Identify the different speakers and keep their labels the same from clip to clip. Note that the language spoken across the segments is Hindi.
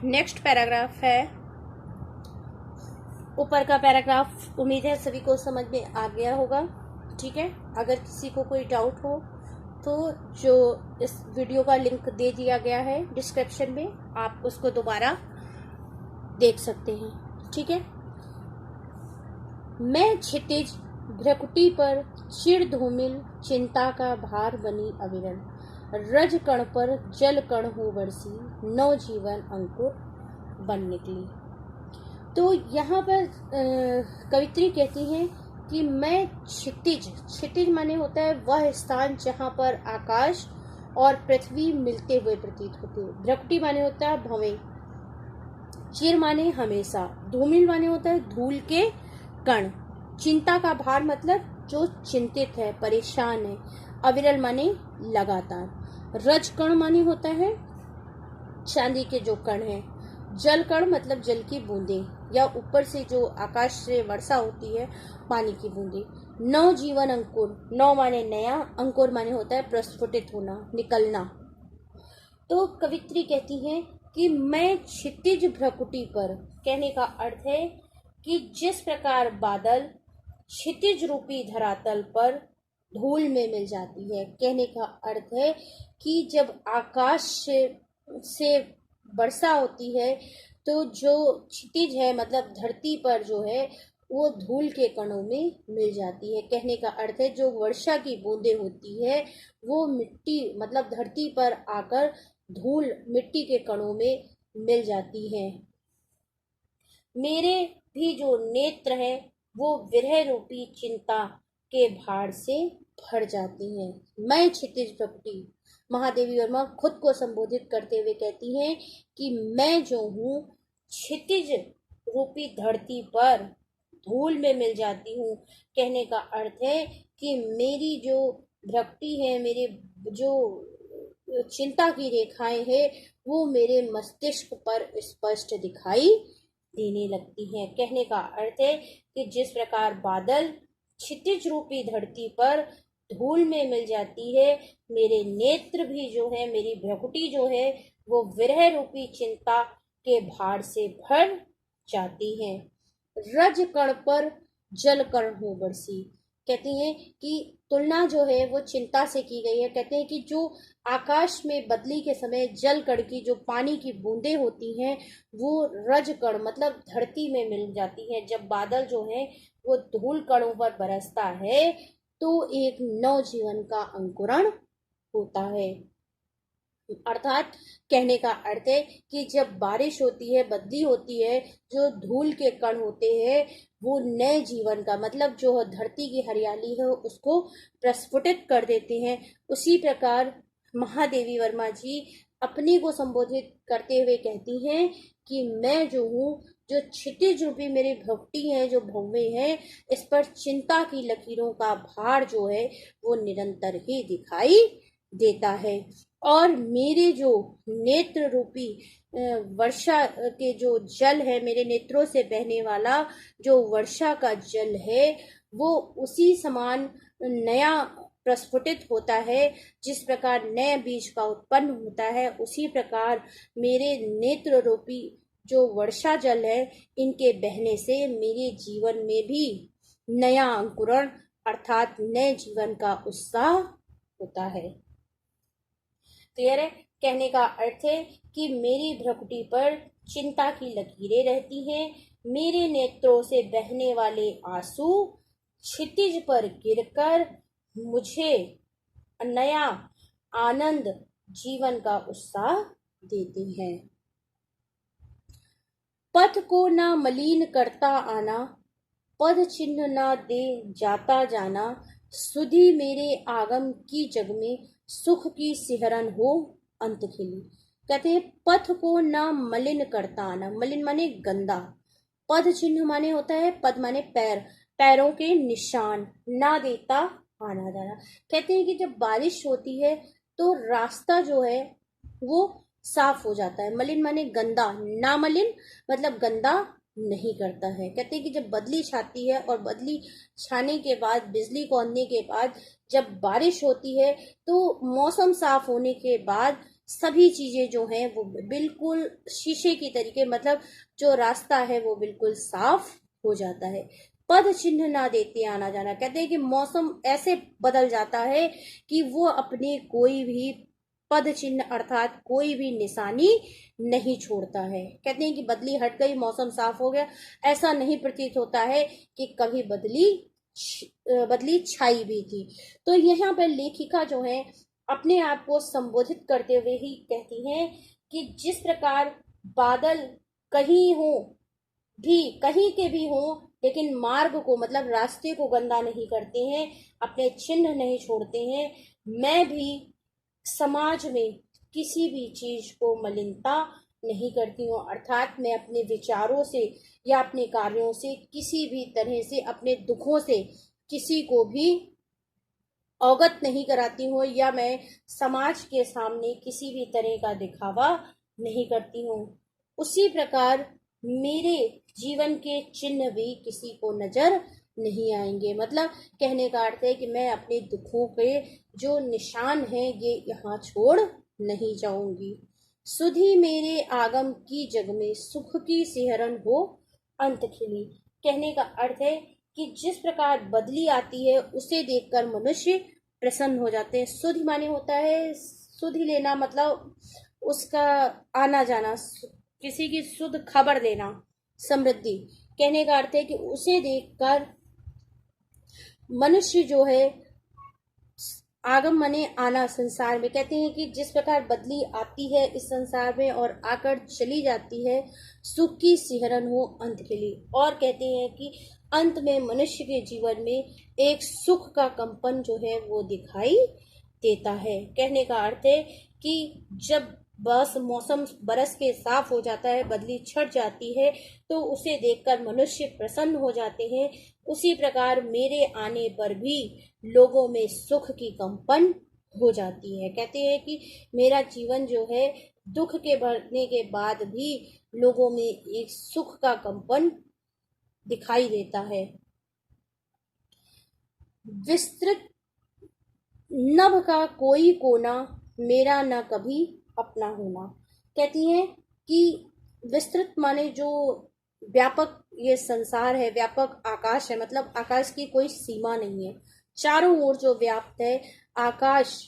Speaker 1: नेक्स्ट पैराग्राफ है, ऊपर का पैराग्राफ उम्मीद है सभी को समझ में आ गया होगा। ठीक है, अगर किसी को कोई डाउट हो तो जो इस वीडियो का लिंक दे दिया गया है डिस्क्रिप्शन में, आप उसको दोबारा देख सकते हैं। ठीक है। मैं क्षितिज भ्रकुटी पर चिर धूमिल चिंता का भार बनी अविरल, रज कण पर जल कण हो बरसी, नव जीवन अंकुर बन निकली। तो यहाँ पर कवित्री कहती हैं कि मैं क्षितिज, क्षितिज माने होता है वह स्थान जहाँ पर आकाश और पृथ्वी मिलते हुए प्रतीत होते हैं। भ्रकुटी माने होता है भवें, चिर माने हमेशा, धूमिल माने होता है धूल के कण, चिंता का भार मतलब जो चिंतित है, परेशान है, अविरल माने लगातार, रज कण माने होता है चांदी के जो कण है, जल कण मतलब जल की बूंदें या ऊपर से जो आकाश से वर्षा होती है पानी की बूंदें, नव जीवन अंकुर, नव माने नया, अंकुर माने होता है प्रस्फुटित होना, निकलना। तो कवित्री कहती है कि मैं क्षितिज भ्रकुटी पर, कहने का अर्थ है कि जिस प्रकार बादल क्षितिज रूपी धरातल पर धूल में मिल जाती है, कहने का अर्थ है कि जब आकाश से वर्षा होती है तो जो क्षितिज है मतलब धरती पर जो है वो धूल के कणों में मिल जाती है। कहने का अर्थ है जो वर्षा की बूंदें होती है वो मिट्टी मतलब धरती पर आकर धूल मिट्टी के कणों में मिल जाती है। मेरे भी जो नेत्र है वो विरह रूपी चिंता के भार से भर जाती हैं। मैं क्षितिज भ्रकुटी, महादेवी वर्मा खुद को संबोधित करते हुए कहती हैं कि मैं जो हूँ क्षितिज रूपी धरती पर धूल में मिल जाती हूँ। कहने का अर्थ है कि मेरी जो भ्रकुटी है, मेरे जो चिंता की रेखाएं हैं वो मेरे मस्तिष्क पर स्पष्ट दिखाई देने लगती हैं। कहने का अर्थ है कि जिस प्रकार बादल क्षितिज रूपी धरती पर धूल में मिल जाती है, मेरे नेत्र भी जो है, मेरी भ्रकुटी जो है वो विरह रूपी चिंता के भार से भर जाती हैं। रज कण पर जल कण हो बरसी, कहती हैं कि तुलना जो है वो चिंता से की गई है। कहते हैं कि जो आकाश में बदली के समय जल कण की जो पानी की बूंदें होती हैं वो रज कण मतलब धरती में मिल जाती हैं। जब बादल जो है वो धूल कणों पर बरसता है तो एक नव जीवन का अंकुरण होता है। अर्थात कहने का अर्थ है कि जब बारिश होती है, बदली होती है, जो धूल के कण होते हैं वो नए जीवन का मतलब जो धरती की हरियाली है उसको प्रस्फुटित कर देते हैं। उसी प्रकार महादेवी वर्मा जी अपने को संबोधित करते हुए कहती हैं कि मैं जो हूँ, जो क्षितिज रूपी मेरी भक्ति है, जो भव्य है, इस पर चिंता की लकीरों का भार जो है वो निरंतर ही दिखाई देता है। और मेरे जो नेत्र रूपी वर्षा के जो जल है, मेरे नेत्रों से बहने वाला जो वर्षा का जल है वो उसी समान नया प्रस्फुटित होता है। जिस प्रकार नए बीज का उत्पन्न होता है उसी प्रकार मेरे नेत्र रूपी जो वर्षा जल है इनके बहने से मेरे जीवन में भी नया अंकुरण अर्थात नए जीवन का उत्साह होता है। क्लियर है? कहने का अर्थ है कि मेरी भ्रकुटी पर चिंता की लकीरें रहती हैं, मेरे नेत्रों से बहने वाले आंसू क्षितिज पर गिरकर मुझे नया आनंद जीवन का उत्साह देते हैं। पथ को ना मलिन करता आना, पद चिन्ह ना दे जाता जाना, सुधि मेरे आगम की जग में सुख की सिहरन हो अंत खिली। कहते हैं पथ को ना मलिन करता आना, मलिन माने गंदा, पद चिन्ह माने होता है, पद माने पैर, पैरों के निशान, ना देता आना जाना। कहते हैं कि जब बारिश होती है तो रास्ता जो है वो साफ हो जाता है। मलिन माने गंदा, ना मलिन मतलब गंदा नहीं करता है। कहते हैं कि जब बदली छाती है और बदली छाने के बाद, बिजली कौंधने के बाद जब बारिश होती है तो मौसम साफ होने के बाद सभी चीजें जो हैं वो बिल्कुल शीशे की तरीके, मतलब जो रास्ता है वो बिल्कुल साफ हो जाता है। पद चिन्ह ना देते आना जाना, कहते हैं कि मौसम ऐसे बदल जाता है कि वो अपने कोई भी पद चिन्ह अर्थात कोई भी निशानी नहीं छोड़ता है। कहते हैं कि बदली हट गई, मौसम साफ हो गया, ऐसा नहीं प्रतीत होता है कि कभी बदली छाई भी थी। तो यहाँ पर लेखिका जो है अपने आप को संबोधित करते हुए ही कहती हैं कि जिस प्रकार बादल कहीं हो भी, कहीं के भी हो, लेकिन मार्ग को मतलब रास्ते को गंदा नहीं करते हैं, अपने चिन्ह नहीं छोड़ते हैं, मैं भी समाज में किसी भी चीज को मलिनता नहीं करती हूँ। अर्थात मैं अपने विचारों से या अपने कार्यों से किसी भी तरह से, अपने दुखों से किसी को भी अवगत नहीं कराती हूँ, या मैं समाज के सामने किसी भी तरह का दिखावा नहीं करती हूँ। उसी प्रकार मेरे जीवन के चिन्ह भी किसी को नजर नहीं आएंगे। मतलब कहने का अर्थ है कि मैं अपने दुखों के जो निशान हैं ये यहाँ छोड़ नहीं जाऊंगी। सुधी मेरे आगम की जग में सुख की सिहरन हो अंत खिली। कहने का अर्थ है कि जिस प्रकार बदली आती है उसे देखकर मनुष्य प्रसन्न हो जाते हैं। सुधि माने होता है सुधि लेना, मतलब उसका आना जाना, किसी की शुद्ध खबर देना, समृद्धि। कहने का अर्थ है कि उसे देखकर मनुष्य जो है, आगम माने आना संसार में, कहते हैं कि जिस प्रकार बदली आती है इस संसार में और आकर चली जाती है, सुख की सिहरन हो अंत के लिए। और कहते हैं कि अंत में मनुष्य के जीवन में एक सुख का कंपन जो है वो दिखाई देता है। कहने का अर्थ है कि जब बस मौसम बरस के साफ हो जाता है, बदली छट जाती है, तो उसे देखकर मनुष्य प्रसन्न हो जाते हैं। उसी प्रकार मेरे आने पर भी लोगों में सुख की कंपन हो जाती है। कहते हैं कि मेरा जीवन जो है दुख के बढ़ने के बाद भी लोगों में एक सुख का कंपन दिखाई देता है। विस्तृत नभ का कोई कोना मेरा न कभी अपना होना। कहती हैं कि विस्तृत माने जो व्यापक ये संसार है, व्यापक आकाश है, मतलब आकाश की कोई सीमा नहीं है, चारों ओर जो व्याप्त है आकाश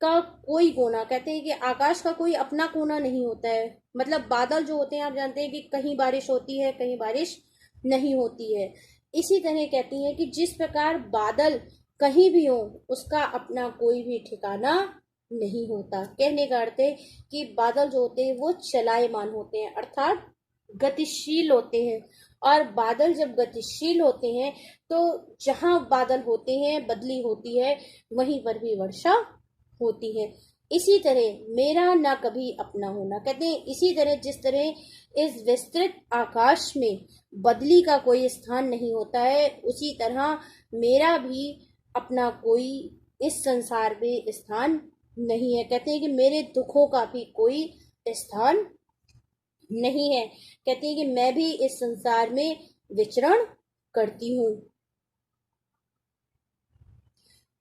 Speaker 1: का कोई कोना। कहते हैं कि आकाश का कोई अपना कोना नहीं होता है। मतलब बादल जो होते हैं आप जानते हैं कि कहीं बारिश होती है कहीं बारिश नहीं होती है। इसी तरह कहती हैं कि जिस प्रकार बादल कहीं भी हो उसका अपना कोई भी ठिकाना नहीं होता। कहने का अर्थ है कि बादल जो होते हैं वो चलायमान होते हैं, अर्थात गतिशील होते हैं। और बादल जब गतिशील होते हैं तो जहां बादल होते हैं बदली होती है, वहीं पर भी वर्षा होती है। इसी तरह मेरा ना कभी अपना होना। कहते हैं इसी तरह जिस तरह इस विस्तृत आकाश में बदली का कोई स्थान नहीं होता है, उसी तरह मेरा भी अपना कोई इस संसार में स्थान नहीं है। कहते हैं कि मेरे दुखों का भी कोई स्थान नहीं है। कहते हैं कि मैं भी इस संसार में विचरण करती हूँ।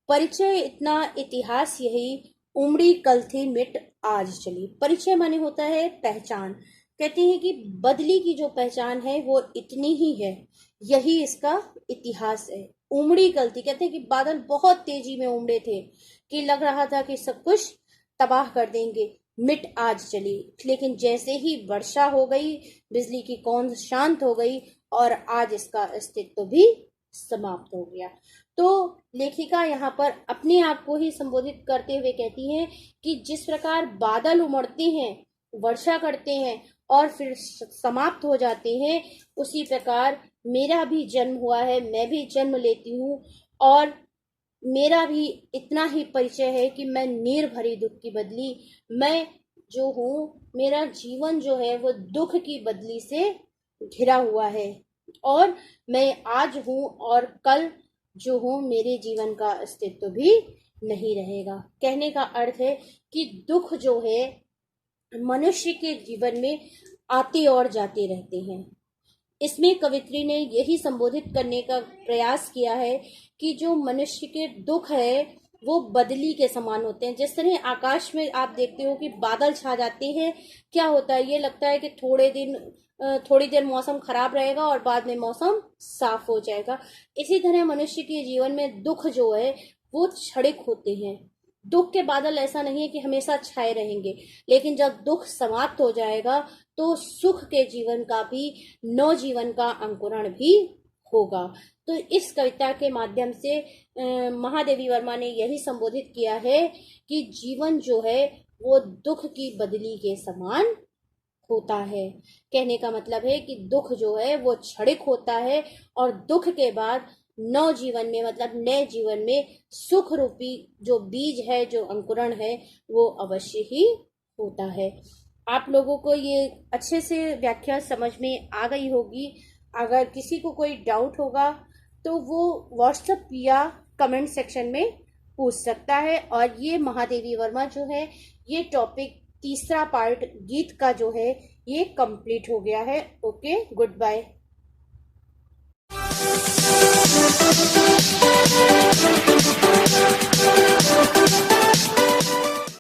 Speaker 1: परिचय इतना इतिहास यही, उमड़ी कल थी मिट आज चली। परिचय माने होता है पहचान। कहते हैं कि बदली की जो पहचान है वो इतनी ही है, यही इसका इतिहास है। उमड़ी कल थी, कहते हैं कि बादल बहुत तेजी में उमड़े थे कि लग रहा था कि सब कुछ तबाह कर देंगे। मिट आज चली, लेकिन जैसे ही वर्षा हो गई, बिजली की कौंध शांत हो गई और आज इसका अस्तित्व भी समाप्त हो गया। तो लेखिका यहाँ पर अपने आप को ही संबोधित करते हुए कहती हैं कि जिस प्रकार बादल उमड़ते हैं, वर्षा करते हैं और फिर समाप्त हो जाते हैं, उसी प्रकार मेरा भी जन्म हुआ है, मैं भी जन्म लेती हूँ और मेरा भी इतना ही परिचय है कि मैं नीर भरी दुख की बदली, मैं जो हूँ, मेरा जीवन जो है वो दुख की बदली से घिरा हुआ है और मैं आज हूँ और कल जो हूँ मेरे जीवन का अस्तित्व भी नहीं रहेगा। कहने का अर्थ है कि दुख जो है मनुष्य के जीवन में आते और जाते रहते हैं। इसमें कवित्री ने यही संबोधित करने का प्रयास किया है कि जो मनुष्य के दुख है वो बदली के समान होते हैं। जिस तरह आकाश में आप देखते हो कि बादल छा जाते हैं, क्या होता है, ये लगता है कि थोड़ी देर मौसम खराब रहेगा और बाद में मौसम साफ हो जाएगा। इसी तरह मनुष्य के जीवन में दुख जो है वो क्षणिक होते हैं। दुख के बादल ऐसा नहीं है कि हमेशा छाए रहेंगे, लेकिन जब दुख समाप्त हो जाएगा तो सुख के जीवन का भी, नव जीवन का अंकुरण भी होगा। तो इस कविता के माध्यम से महादेवी वर्मा ने यही संबोधित किया है कि जीवन जो है वो दुख की बदली के समान होता है। कहने का मतलब है कि दुख जो है वो क्षणिक होता है और दुख के बाद नव जीवन में, मतलब नए जीवन में सुख रूपी जो बीज है, जो अंकुरण है, वो अवश्य ही होता है। आप लोगों को ये अच्छे से व्याख्या समझ में आ गई होगी। अगर किसी को कोई डाउट होगा तो वो व्हाट्सएप या कमेंट सेक्शन में पूछ सकता है। और ये महादेवी वर्मा जो है, ये टॉपिक तीसरा पार्ट गीत का जो है ये कंप्लीट हो गया है। Okay, good bye.